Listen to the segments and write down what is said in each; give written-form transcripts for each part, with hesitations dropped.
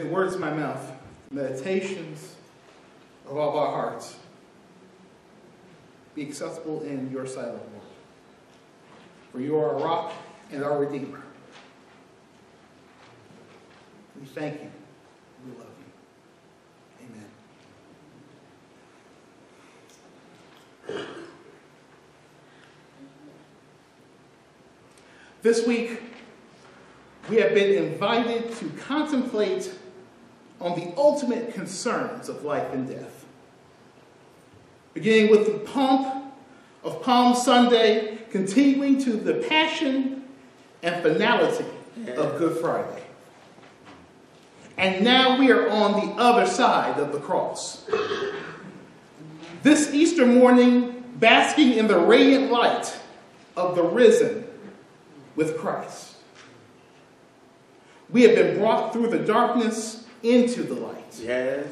May the words of my mouth, the meditations of all of our hearts be acceptable in your sight, O Lord. For you are our rock and our Redeemer. We thank you. We love you. Amen. This week, we have been invited to contemplate on the ultimate concerns of life and death. Beginning with the pomp of Palm Sunday, continuing to the passion and finality of Good Friday. And now we are on the other side of the cross. This Easter morning, basking in the radiant light of the risen with Christ. We have been brought through the darkness into the light. Yes.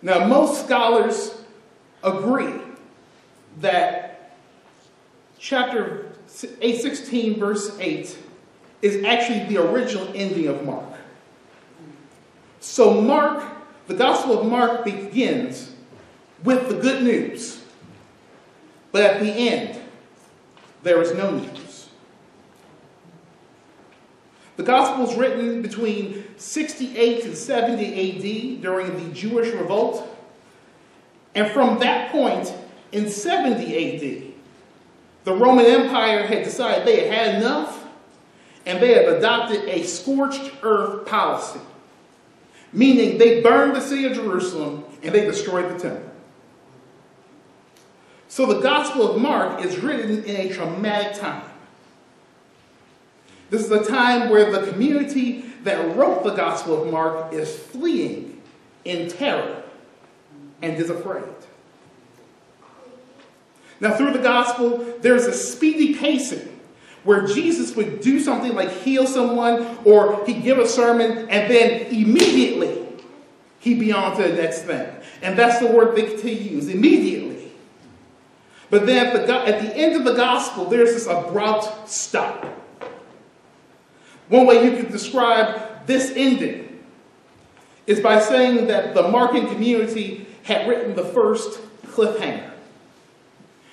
Now, most scholars agree that chapter 16, verse 8, is actually the original ending of Mark. So Mark, the Gospel of Mark, begins with the good news. But at the end, there is no news. The Gospel is written between 68 and 70 AD during the Jewish revolt. And from that point, in 70 AD, the Roman Empire had decided they had had enough, and they had adopted a scorched earth policy. Meaning they burned the city of Jerusalem and they destroyed the temple. So the Gospel of Mark is written in a traumatic time. This is a time where the community that wrote the Gospel of Mark is fleeing in terror and is afraid. Now, through the Gospel, there's a speedy pacing where Jesus would do something like heal someone or he'd give a sermon and then immediately he'd be on to the next thing. And that's the word they use, immediately. But then at the end of the Gospel, there's this abrupt stop. One way you could describe this ending is by saying that the Markan community had written the first cliffhanger.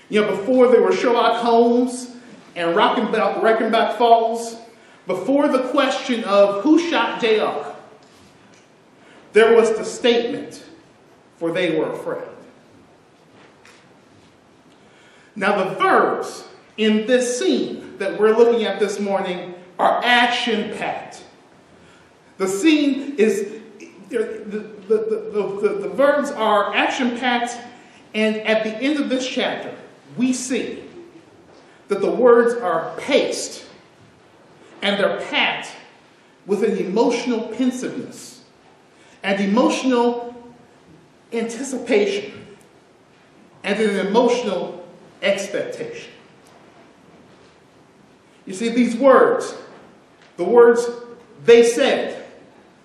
You know, before there were Sherlock Holmes and Reichenbach Falls, before the question of who shot JR, there was the statement, for they were afraid. Now the verbs in this scene that we're looking at this morning are action-packed. The scene is, the verbs are action-packed, and at the end of this chapter, we see that the words are paced, and they're packed with an emotional pensiveness and emotional anticipation and an emotional expectation. You see, these words, the words they said,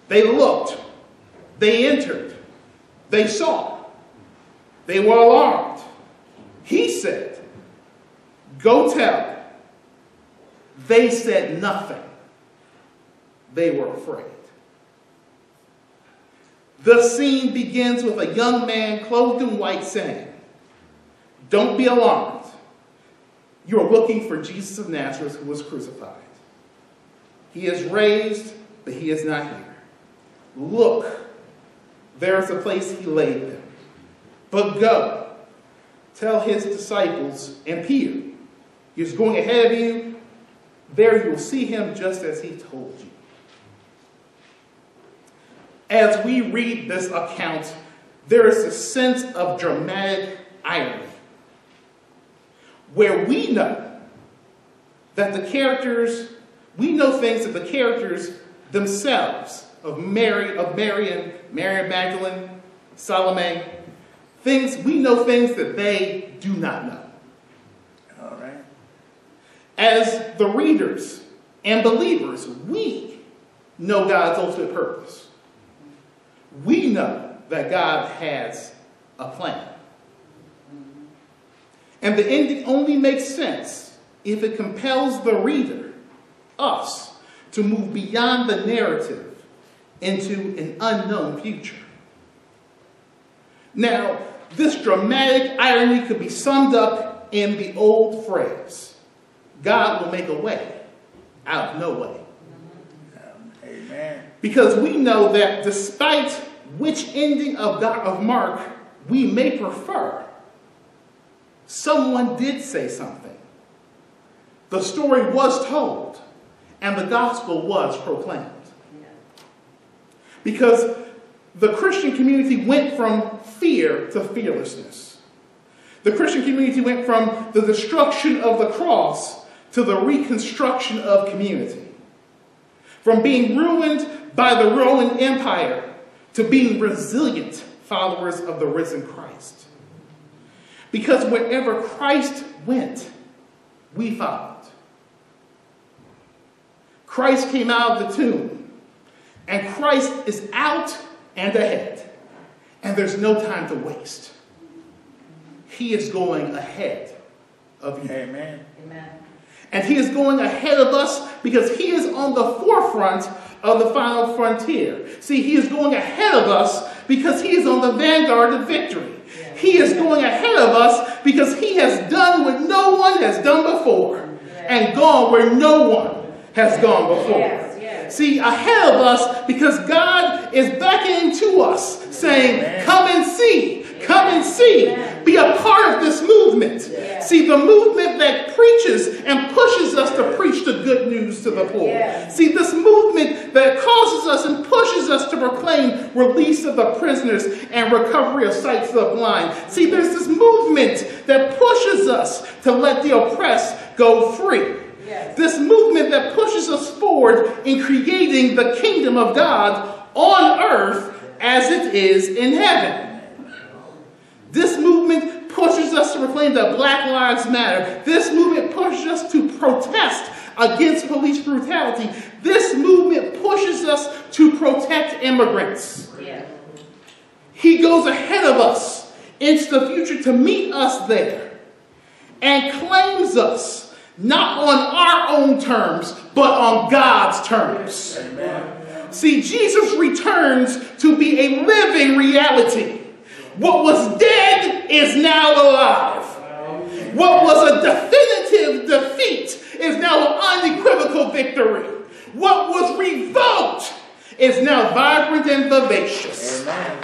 they looked, they entered, they saw, they were alarmed. He said, go tell. They said nothing. They were afraid. The scene begins with a young man clothed in white saying, don't be alarmed. You are looking for Jesus of Nazareth who was crucified. He is raised, but he is not here. Look, there is a place he laid them. But go, tell his disciples and Peter, he is going ahead of you. There you will see him just as he told you. As we read this account, there is a sense of dramatic irony, where we know that the characters, we know things that the characters themselves of Mary Magdalene, Salome, we know things that they do not know. All right. As the readers and believers, we know God's ultimate purpose. We know that God has a plan. And the ending only makes sense if it compels the reader, us, to move beyond the narrative into an unknown future. Now, this dramatic irony could be summed up in the old phrase, God will make a way out of no way. Amen. Because we know that despite which ending of Mark we may prefer, someone did say something. The story was told, and the gospel was proclaimed. Because the Christian community went from fear to fearlessness. The Christian community went from the destruction of the cross to the reconstruction of community. From being ruined by the Roman Empire to being resilient followers of the risen Christ. Because wherever Christ went, we followed. Christ came out of the tomb, and Christ is out and ahead, and there's no time to waste. He is going ahead of you. Amen. Amen. And he is going ahead of us because he is on the forefront of the final frontier. See, he is going ahead of us because he is on the vanguard of victory. Yes. He is going ahead of us because he has done what no one has done before, yes, and gone where no one has gone before. Yes, yes. See, ahead of us because God is beckoning to us, saying, Amen. come and see, come and see. Amen. Be a part of this movement. Yes. See, the movement that preaches and pushes us to preach the good news to the poor. Yes. See, this movement that causes us and pushes us to proclaim release of the prisoners and recovery of sight to the blind. See, there's this movement that pushes us to let the oppressed go free. Yes. This movement that pushes us forward in creating the kingdom of God on earth as it is in heaven. This movement pushes us to proclaim that Black Lives Matter. This movement pushes us to protest against police brutality. This movement pushes us to protect immigrants. Yes. He goes ahead of us into the future to meet us there and claims us not on our own terms, but on God's terms. Amen. See, Jesus returns to be a living reality. What was dead is now alive. What was a definitive defeat is now an unequivocal victory. What was revoked is now vibrant and vivacious. Amen.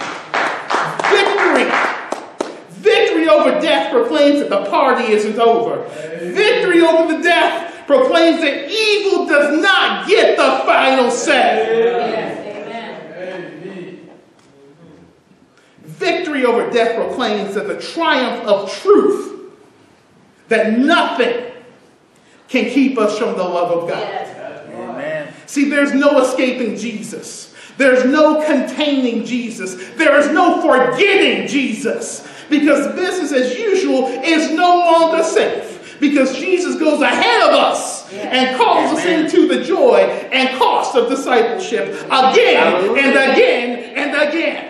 Victory over death proclaims that the party isn't over. Victory over the death proclaims that evil does not get the final say. Yes. Amen. Victory over death proclaims that the triumph of truth, that nothing can keep us from the love of God. Yes. Amen. See, there's no escaping Jesus. There's no containing Jesus. There is no forgetting Jesus. Because business as usual is no longer safe. Because Jesus goes ahead of us and calls us into the joy and cost of discipleship again and again and again.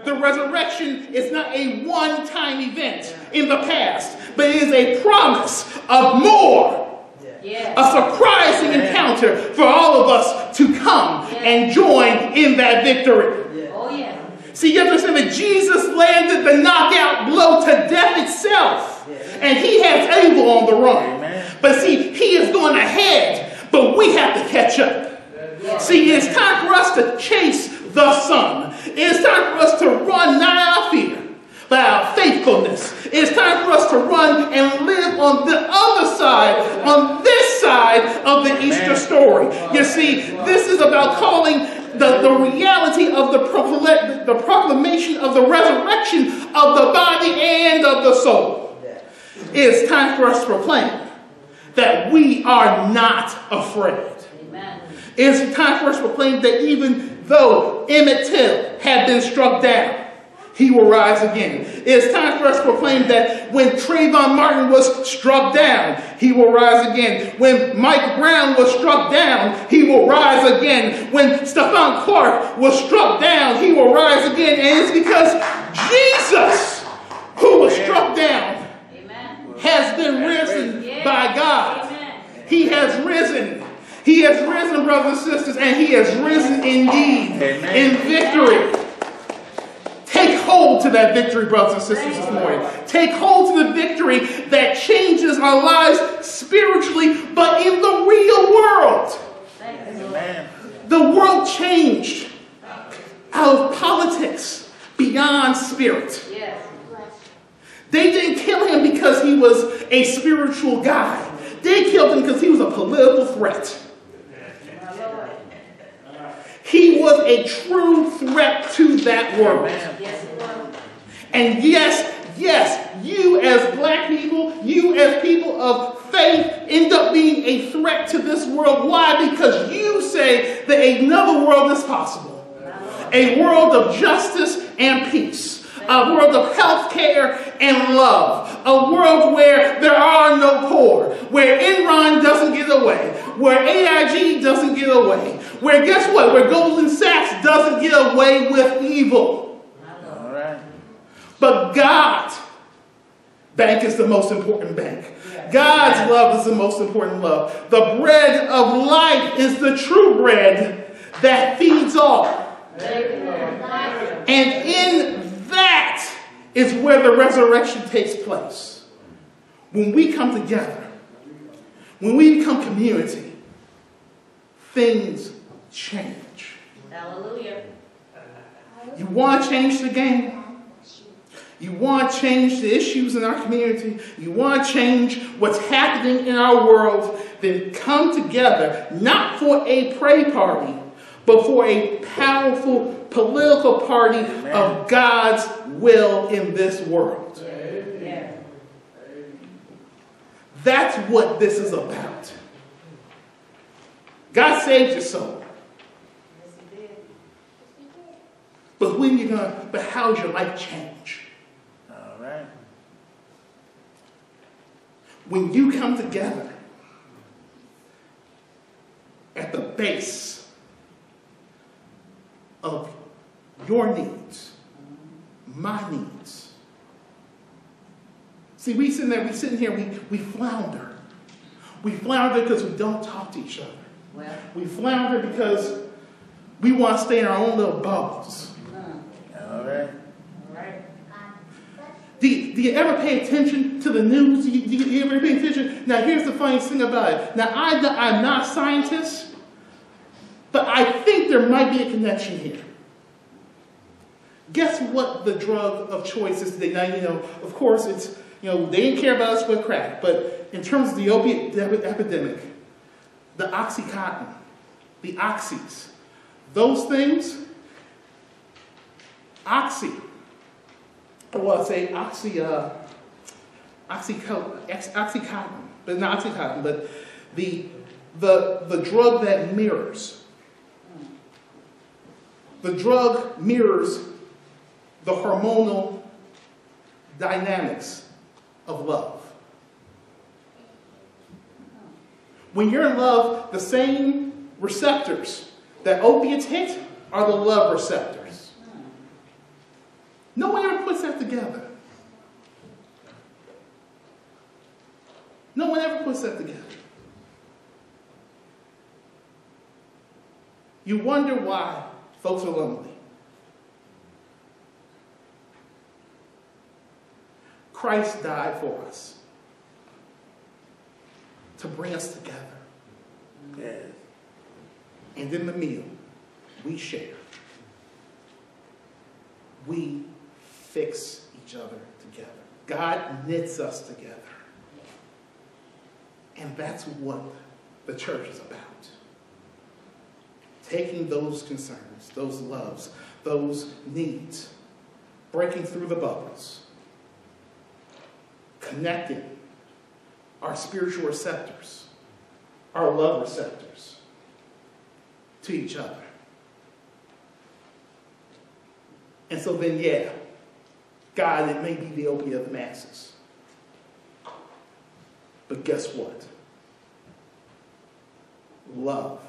The resurrection is not a one-time event in the past, but it is a promise of more. Yes. A surprising encounter for all of us to come and join in that victory. Oh, yeah. See, you understand that Jesus landed the knockout blow to death itself. And he has Abel on the run. Amen. But see, he is going ahead, but we have to catch up. See, it's time for us to chase the sun. It's time for us to run not our fear, but our faithfulness. It's time for us to run and live on the other side, on this side of the Easter story. You see, this is about calling the reality of the proclamation of the resurrection of the body and of the soul. It's time for us to proclaim that we are not afraid. Amen. It's time for us to proclaim that even though Emmett Till had been struck down, he will rise again. It's time for us to proclaim that when Trayvon Martin was struck down, he will rise again. When Mike Brown was struck down, he will rise again. When Stephon Clark was struck down, he will rise again. And it's because Jesus, who was struck down, Amen. has been risen by God. Amen. He has risen. He has risen, brothers and sisters, and he has risen indeed. Amen. In victory. Take hold to that victory, brothers and sisters, this morning. Take hold to the victory that changes our lives spiritually, but in the real world. Amen. The world changed out of politics beyond spirit. Yes. They didn't kill him because he was a spiritual guy. They killed him because he was a political threat. He was a true threat to that world. Yes, Lord. And yes, you as black people, you as people of faith, end up being a threat to this world. Why? Because you say that another world is possible. A world of justice and peace. A world of health care and love. A world where there are no poor. Where Enron doesn't get away. Where AIG doesn't get away. Where, guess what? Where Goldman Sachs doesn't get away with evil. All right. But God's bank is the most important bank. God's love is the most important love. The bread of life is the true bread that feeds all. And in that is where the resurrection takes place. When we come together, when we become community, things change. Hallelujah. You want to change the game? You want to change the issues in our community? You want to change what's happening in our world? Then come together, not for a pray party, but for a powerful political party of God's will in this world. Yeah. That's what this is about. God saved your soul. Yes, He did. But how's your life change? All right. When you come together at the base of your needs, my needs. See, we sitting here, we flounder. We flounder because we don't talk to each other. Well. We flounder because we want to stay in our own little bubbles. All right. All right. Do you ever pay attention to the news? Do you ever pay attention? Now, here's the funniest thing about it. Now, I'm not a scientist, but I think there might be a connection here. Guess what the drug of choice is today? Now, of course, it's, they didn't care about us with crack, but in terms of the opiate epidemic, the Oxycontin, the Oxys, those things, Oxycontin, but not Oxycontin, but the drug that mirrors. The drug mirrors the hormonal dynamics of love. When you're in love, the same receptors that opiates hit are the love receptors. No one ever puts that together. No one ever puts that together. You wonder why folks are lonely. Christ died for us to bring us together. Yes. And in the meal, we share. We fix each other together. God knits us together. And that's what the church is about. Taking those concerns, those loves, those needs, breaking through the bubbles, connecting our spiritual receptors, our love receptors to each other. And so then, God, it may be the opiate of the masses. But guess what? Love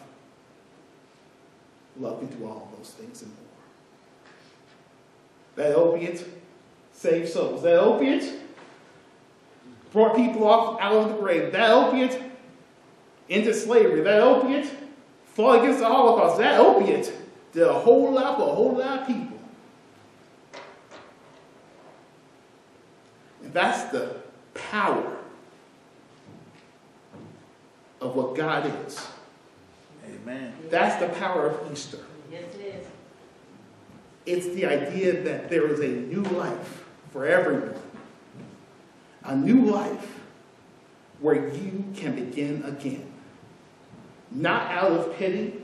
can do all those things and more. That opiate saved souls. That opiate brought people out of the grave. That opiate into slavery. That opiate fought against the Holocaust. That opiate did a whole lot for a whole lot of people. And that's the power of what God is. Amen. That's the power of Easter. Yes, it is. It's the idea that there is a new life for everyone. A new life where you can begin again. Not out of pity,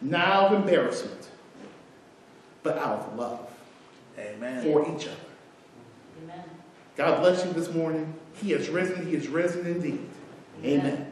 not out of embarrassment, but out of love. Amen. For each other. Amen. God bless you this morning. He has risen indeed. Amen.